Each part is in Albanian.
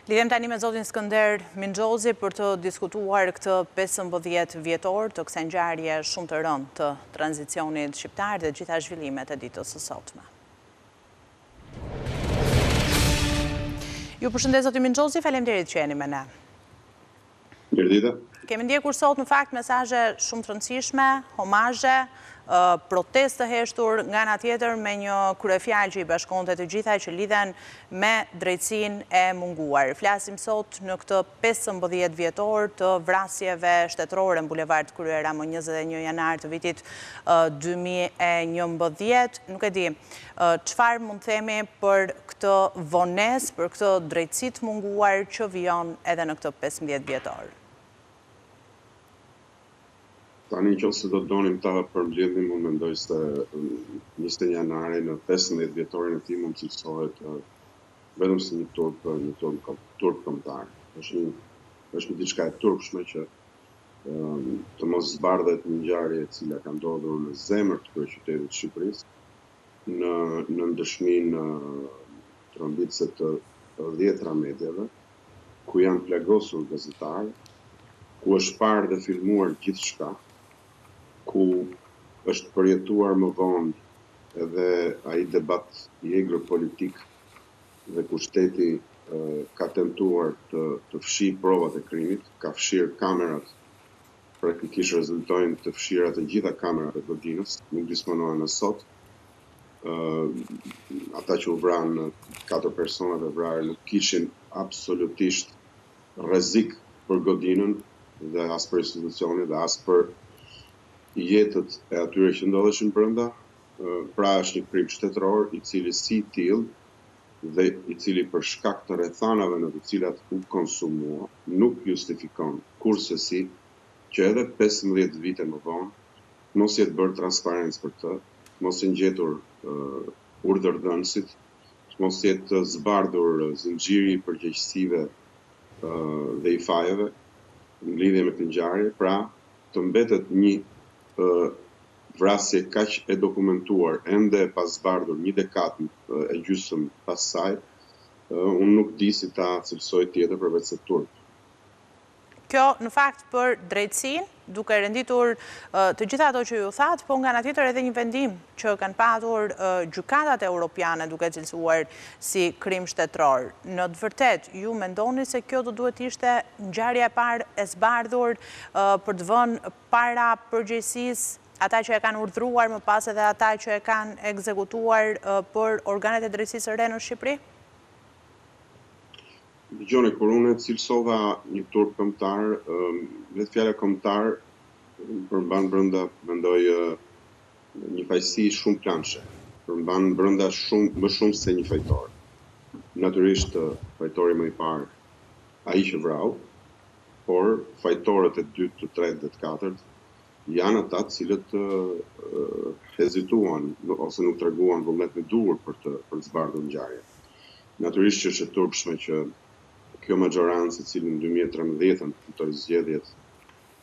Lidhem tani me zotin Skënder Minxhozi për të diskutuar këtë 15 vjetor të kësaj ngjarje shumë të rëndë të tranzicionit shqiptar dhe gjitha zhvillimet e ditës së sotme. Ju përshëndes zotin Minxhozi, faleminderit që jeni me ne. Mirëdita. Kemi ndjekur sot në fakt mesazhe shumë të rëndësishme, homazhe, protestë të heshtur nga ana tjetër me një kryefjalë që i bashkonte të gjitha që lidhen me drejtësinë e munguar. Flasim sot në këtë 15 vjetor të vrasjeve shtetërore në bulevard Kryera më 21 janar të vitit 2011. Nuk e di, çfarë mund themi për këtë vonesë, për këtë drejtësi të munguar që vijon edhe në këtë 15 vjetor? Tani që se do të donim ta përmbledhim, unë mendoj se 21 janari në 15 vjetorin e tij mund të cilësohet vetëm si një turp kombëtar. Është një diçka e turpshme që të mos zbardhet një ngjarje e cila ka ndodhur në zemër të kryeqytetit të Shqipërisë, në ndëshminë trombitëse të 10 medjave, ku janë plagosur gazetarë, ku është parë dhe filmuar gjithçka, ku është përjetuar më vonë edhe ai debat i egër politik dhe ku shteti ka tentuar të fshijë provat e krimit, ka fshirë kamerat, praktikisht rezultojnë të fshira të gjitha kamerat e godinës, nuk disponohen as sot. Ata që u vranë, 4 personat e vrarë, nuk kishin absolutisht rrezik për godinën dhe as për institucionin dhe as për jetët e atyre që ndodheshin brenda. Pra është një krim shtetëror i cili si tillë dhe i cili për shkak të rrethanave në të cilat u konsumua nuk justifikon kurrësi që edhe 15 vite më vonë mos jetë bërë transparencë për të, mos jetë ngjetur urdhërdhënësit, mos jetë zbardhur zinxhiri i përgjegjësive dhe i fajeve në lidhje me këtë ngjarje, pra të mbetet një vrasje kaq e dokumentuar ende pas zbardhur një dekadë e gjysmë pas saj, unë nuk di si ta cilësoj tjetër përveç se turp. Kjo në fakt për drejtësinë, duke renditur të gjitha ato që ju thatë, po nga ana tjetër edhe një vendim që kanë patur gjykatat europiane duke cilësuar si krim shtetëror. Në të vërtet, ju mendoni se kjo do duhet ishte ngjarja e parë e zbardhur për të vënë para përgjegjësisë ata që e kanë urdhëruar, më pas edhe ata që e kanë ekzekutuar për organet e drejtësisë së re në Shqipëri? Dëgjoni, kur unë cilësova një turp kombëtar, vetë fjala kombëtar përmban brenda, mendoj, një fajsi shumë planshe, përmban brenda më shumë se një fajtor. Natyrisht fajtori më i parë, ai që vrau, por fajtorët e dytë, të tretë dhe të katërt janë ata të cilët hezituan ose nuk treguan vullnet në duhur për të zbardhur ngjarjen. Natyrisht që është e turpshme që kjo majorancë e cili në 2013 fitoi zgjedhjet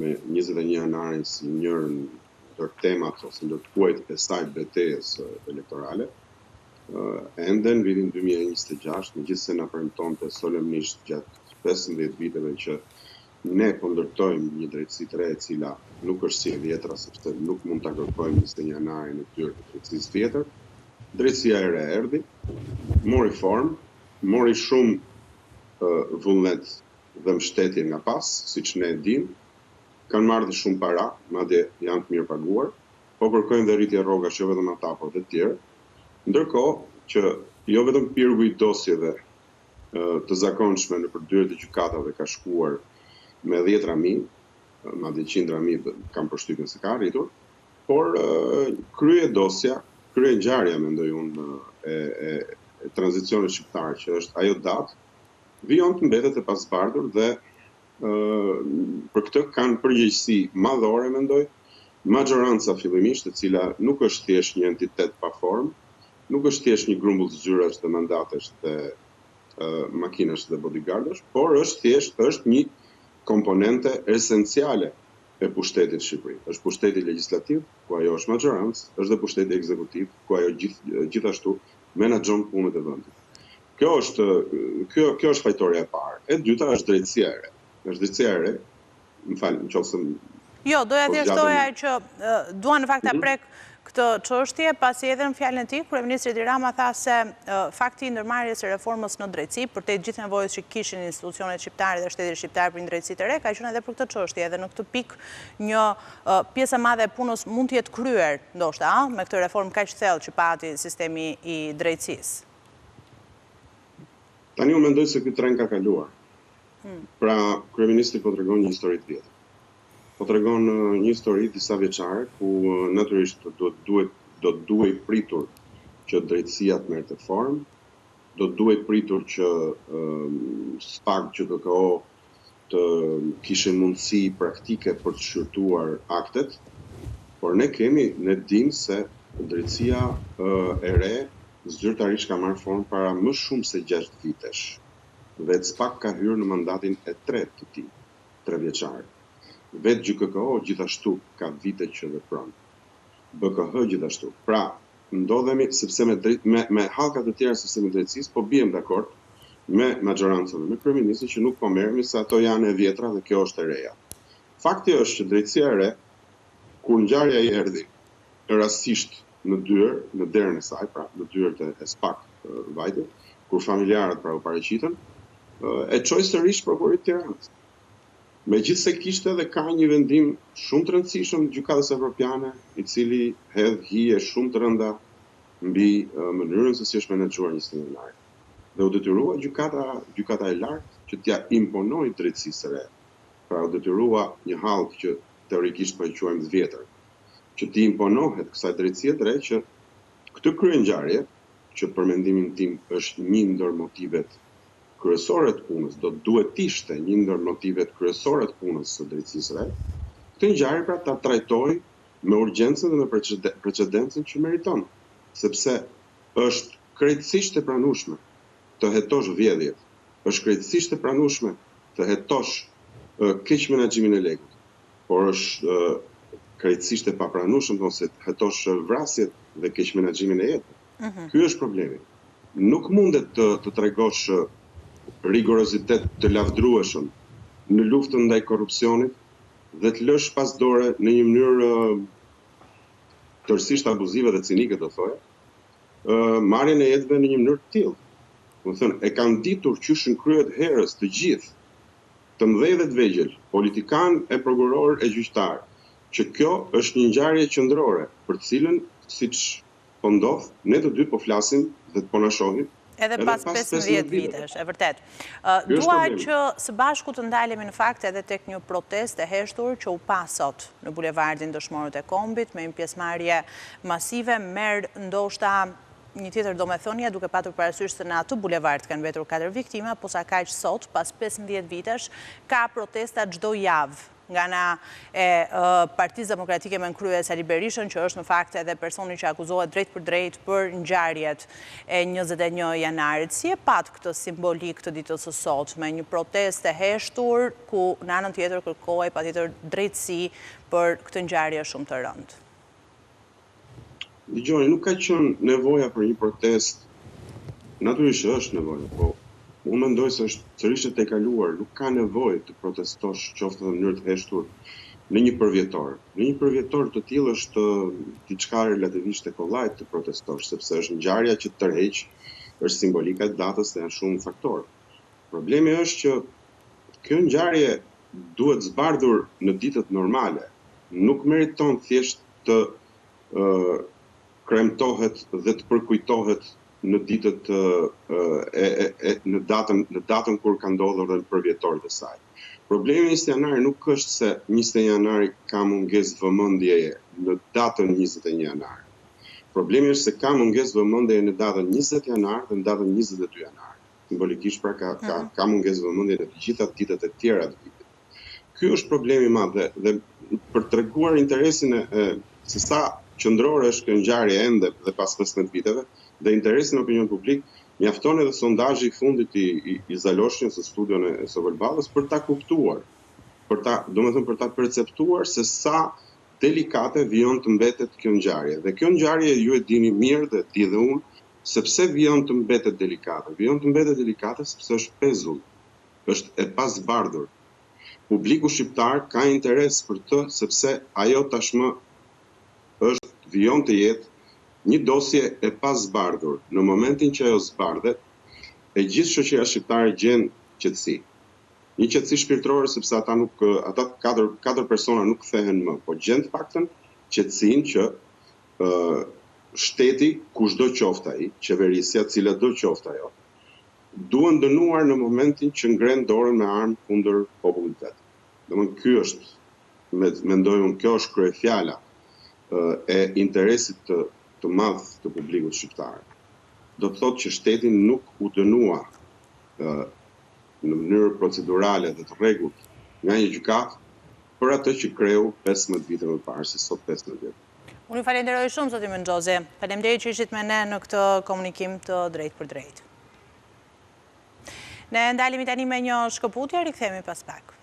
me 21 janarin si njërën ndër temat ose ndër kuajt e saj betejës elektorale, ende në vitin 2026, megjithëse na premtonte solemnisht gjatë 15 viteve që ne po ndërtojmë një drejtësi të re e cila nuk është si e vjetra, sepse nuk mund ta kërkojmë 21 janarin në tyrë të drejtësisë tjetër. Drejtësia e re erdhi, mori formë, mori shumë vullnet dhe mbështetje nga pas, siç ne e dimë, kanë marrë dhe shumë para, madje janë të mirë paguar, po kërkojnë dhe rritje rrogash jo vetëm ata, por dhe të tjerë. Ndërkohë që jo vetëm pirgu i dosjeve të zakonshme në përdyret e gjykatave ka shkuar me 10.000, madje 100.000 kam përshtypjen se ka arritur, por krye dosja, krye ngjarja mendoj unë e tranzicionit shqiptar, që është ajo datë, vijon të mbetet e pasbardhur dhe për këtë kanë përgjegjësi madhore, mendoj, majoranca fillimisht, e cila nuk është thjesht një entitet pa formë, nuk është thjesht një grumbull zyrash dhe mandatesh dhe makinash dhe bodyguardash, por është një komponente esenciale e pushtetit Shqipëri. Është pushteti legjislativ, ku ajo është majorancë, është dhe pushteti ekzekutiv, ku ajo gjithashtu menaxhon punët e vendit. Kjo është fajtorja e parë. E dyta është drejtësia e re. Është drejtësia e re, më falë, nëse Jo, doja të shtoja që duan në fakt ta prek këtë çështje, pasi edhe në fjalën e tij, kryeministri Edi Rama tha se fakti i ndërmarrjes së reformës në drejtësi, për të gjithë nevojës që kishin institucionet shqiptare dhe shteti shqiptar për një drejtësi të re, ka qenë edhe për këtë çështje, edhe në këtë pikë një pjesë e madhe e punës mund të jetë kryer, ndoshta, me këtë reformë kaq thellë që pati sistemi i drejtësisë. Tani unë mendoj se ky tren ka kaluar. Pra, kryeministri po tregon një histori të vjetër. Po tregon një histori disa vjeçare ku natyrisht do duhej pritur që drejtësia të merrte formë, do duhej pritur që SPAK që KKO të kishin mundësi praktike për të shqyrtuar aktet, por ne dim se drejtësia e re zyrtarisht ka marrë formë para më shumë se 6 vitesh. Dhe SPAK ka hyrë në mandatin e 3 të tij, 3 vjeçar. Vetë GKKO gjithashtu ka vite që vepron. BKH gjithashtu. Pra, ndodhemi sepse me hallka të tjera sistemi drejtësisë, po bijem dakord me maxhorancën, me kryeministin që nuk po merremi se ato janë e vjetra dhe kjo është e reja. Fakti është që drejtësia e re, kur ngjarja i erdhi rastësisht në derën e saj, pra në dyrët e SPAK vajte, kur familjarët pra u paraqitën, e çoi sërish prokurorit të Tiranës. Megjithse kishte dhe ka një vendim shumë të rëndësishëm gjykatës evropiane, i cili hedh hije shumë të rënda mbi mënyrën se si është menaxhuar 21 janari. Dhe u detyrua gjykata e lartë që t'ia imponojë drejtësisë së re. Pra u detyrua një hallk që teorikisht po e quajmë të vjetër, që t'i imponohet kësaj drejtësie të re që këtë kryengjarje, që për mendimin tim është një ndër motivet kryesore të punës, do duhet ishte një ndër motivet kryesore të punës së drejtësisë së re, këtë ngjarje pra ta trajtoj me urgjencën dhe me precedencën që meriton, sepse është krejtësisht e pranueshme të hetosh vjedhjet, është krejtësisht e pranueshme të hetosh keq menaxhimin e legut, por është krejtësisht e papranueshme ose të hetosh vrasjet dhe keq menaxhimin e jetës. Ky është problemi. Nuk mundet të tregosh rigorozitet të lavdrueshëm në luftën ndaj korrupsionit dhe të lësh pas dore në një mënyrë tërësisht abuzive dhe cinike, do thoya, marrjen e jetëve në një mënyrë të tillë. Do thënë, e kanë ditur qysh kryhet herës të gjithë, të mëdhej dhe të vegjël, politikan e prokuror e gjyqtar, që kjo është një ngjarje qendrore, për të cilën, siç po ndodh, ne të dy po flasim dhe po na shohim. Edhe pas 15 vitesh, e vërtet. Dua që së bashku të ndalemi në fakt edhe tek një protestë e heshtur që u pa sot në bulevardin Dëshmorët e Kombit, me një pjesëmarrje masive, merr ndoshta një tjetër domethënie duke patur parasysh se në atë bulevard kanë mbetur 4 viktima, posa kaq sot, pas 15 vitesh, ka protesta çdo javë nga ana e Partisë Demokratike me krye Sali Berishën, që është në fakt edhe personi që akuzohet drejt për drejt për ngjarjet e 21 janarit. Si e pat këtë simbolik të ditës së sot, me një protestë e heshtur, ku në anën tjetër kërkohej patjetër drejtësi për këtë ngjarje shumë të rëndë? Dgjoni, nuk ka qenë nevoja për një protestë. Natyrisht është nevoja, po unë mendoj se është sërish e kaluar, nuk ka nevojë të protestosh qoftë në mënyrë të heshtur në një përvjetor. Në një përvjetor të tillë është diçka relativisht e kollajt të protestosh, sepse është ngjarja që tërheq, është simbolika e datës dhe janë shumë faktorë. Problemi është që kjo ngjarje duhet zbardhur në ditët normale. Nuk meriton thjesht të kremtohet dhe të përkujtohet në ditët në datën kur ka ndodhur dhe në përvjetorit e saj. Problemi 20 janari nuk është se 20 janari ka mungesë vëmendjeje në datën 21 janar. Problemi është se ka mungesë vëmendjeje në datën 20 janar dhe në datën 22 janar. Simbolikisht pra ka mungesë vëmendjeje në të gjitha ditët e tjera të vitit. Ky është problemi i madh dhe për treguar interesin se sa qendrore është kjo ngjarje ende dhe pas 15 viteve, dhe interesin e opinionit publik, mjafton edhe sondazhi i fundit i Zaloshnjës së studion e Sokol Ballës për ta kuptuar, për ta perceptuar se sa delikate vijon të mbetet kjo ngjarje. Dhe kjo ngjarje ju e dini mirë dhe di dhe unë, sepse vijon të mbetet delikate. Vijon të mbetet delikate sepse është pezull. është e pasbardhur. Publiku shqiptar ka interes për të, sepse ajo tashmë vijon të jetë një dosje e pasbardhur. Në momentin që ajo zbardhet, e gjithë shoqëria shqiptare gjen qetësi. Një qetësi shpirtërore sepse ata katër persona nuk kthehen më, po gjen të paktën qetësinë që shteti, kushdo qoftë ai, qeverisja, cila do qoftë ajo, duhen dënuar në momentin që ngren dorën me armë kundër popullit vet. Domethënë ky është, mendoj unë, kjo është kryefjala e interesit të madh të publikut shqiptar. Do të thotë që shteti nuk u dënua në mënyrë procedurale dhe të rregullt nga një gjykatë për atë që kreu 15 vite më parë, si sot 15 vite. Unë ju falenderoj shumë, zoti Menxhozi. Faleminderit që ishit me ne në këtë komunikim të drejtë për drejtë. Ne ndalemi tani me një shkëputje, rikthehemi pas pak.